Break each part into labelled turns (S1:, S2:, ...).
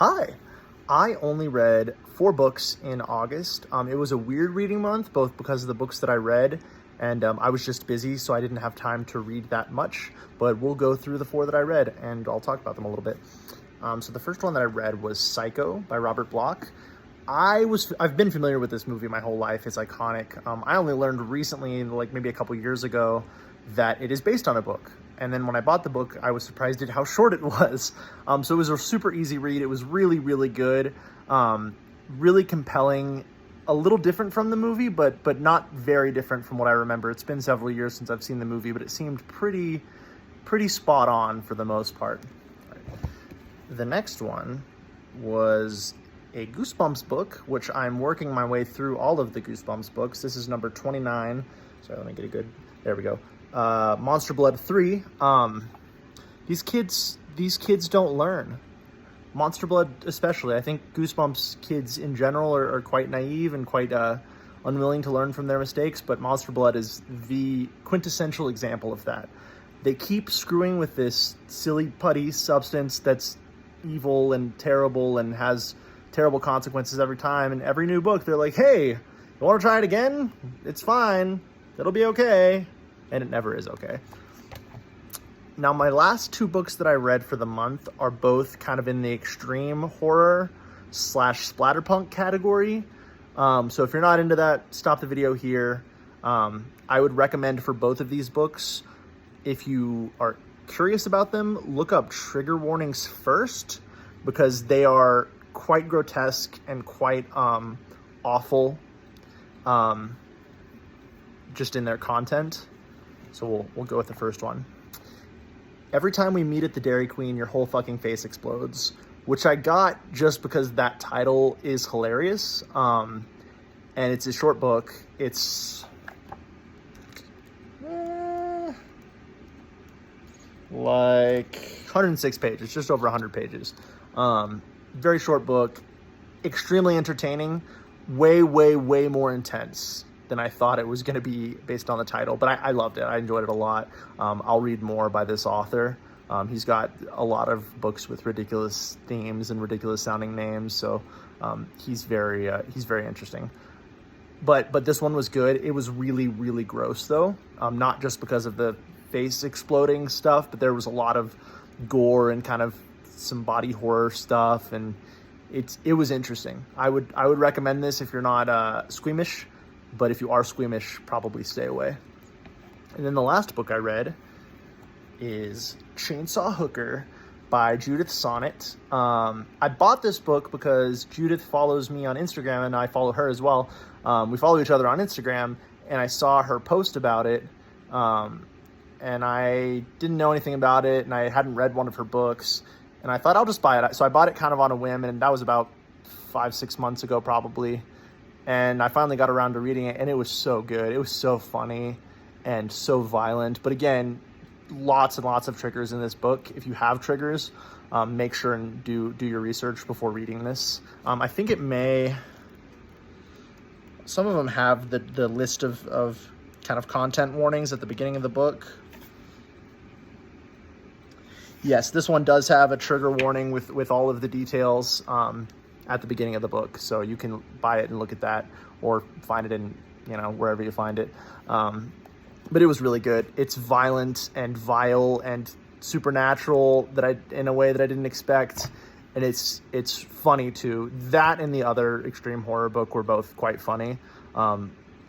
S1: Hi. I only read 4 books in August. It was a weird reading month, both because of the books that I read, and I was just busy, so I didn't have time to read that much. But we'll go through the 4 that I read, and I'll talk about them a little bit. So the first one that I read was Psycho by Robert Bloch. I've been familiar with this movie my whole life. It's iconic. I only learned recently, like maybe a couple years ago, that it is based on a book. And then when I bought the book, I was surprised at how short it was. So it was a super easy read. It was really, really good. Really compelling. A little different from the movie, but not very different from what I remember. It's been several years since I've seen the movie, but it seemed pretty spot on for the most part. The next one was a Goosebumps book, which I'm working my way through all of the Goosebumps books. This is number 29. Sorry, let me get a good... There we go. Monster Blood 3. These kids don't learn. Monster Blood especially. I think Goosebumps kids in general are quite naive and quite unwilling to learn from their mistakes, but Monster Blood is the quintessential example of that. They keep screwing with this silly putty substance that's evil and terrible and has terrible consequences every time. And every new book, they're like, hey, you want to try it again? It's fine. It'll be okay. And it never is okay. Now, my last 2 books that I read for the month are both kind of in the extreme horror / splatterpunk category. So if you're not into that, stop the video here. I would recommend for both of these books, if you are curious about them, look up trigger warnings first, because they are quite grotesque and quite awful just in their content. So we'll go with the first one. Every time we meet at the Dairy Queen, your whole fucking face explodes, which I got just because that title is hilarious. And it's a short book. It's like 106 pages, just over 100 pages. Very short book, extremely entertaining, way more intense than I thought it was going to be based on the title, but I loved it. I enjoyed it a lot. I'll read more by this author. He's got a lot of books with ridiculous themes and ridiculous sounding names, so he's very interesting. But this one was good. It was really gross though, not just because of the face exploding stuff, but there was a lot of gore and kind of some body horror stuff, and it was interesting. I would recommend this if you're not squeamish. But if you are squeamish, probably stay away. And then the last book I read is Chainsaw Hooker by Judith Sonnet. I bought this book because Judith follows me on Instagram and I follow her as well. We follow each other on Instagram, and I saw her post about it. And I didn't know anything about it, and I hadn't read one of her books. And I thought I'll just buy it. So I bought it kind of on a whim, and that was about 5-6 months ago probably. And I finally got around to reading it, and it was so good. It was so funny and so violent. But again, lots and lots of triggers in this book. If you have triggers, make sure and do your research before reading this. I think it may... Some of them have the list of kind of content warnings at the beginning of the book. Yes, this one does have a trigger warning with all of the details at the beginning of the book, so you can buy it and look at that, or find it in, wherever you find it. But it was really good. It's violent and vile and supernatural in a way that I didn't expect, and it's funny too. That and the other extreme horror book were both quite funny.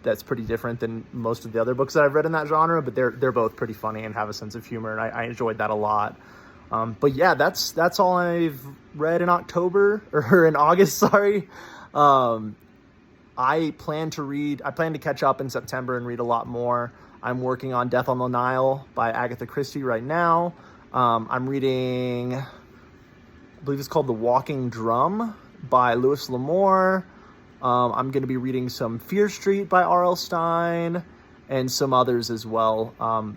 S1: That's pretty different than most of the other books that I've read in that genre, but they're both pretty funny and have a sense of humor, and I enjoyed that a lot. But yeah, that's all I've read in August, sorry. I plan to catch up in September and read a lot more. I'm working on Death on the Nile by Agatha Christie right now. I'm reading, I believe it's called The Walking Drum by Louis L'Amour. I'm going to be reading some Fear Street by R.L. Stine, and some others as well.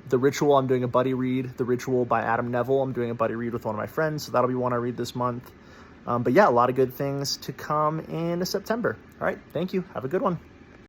S1: The Ritual, I'm doing a buddy read. The Ritual by Adam Neville, I'm doing a buddy read with one of my friends, so that'll be one I read this month. But yeah, a lot of good things to come in September. All right, thank you. Have a good one.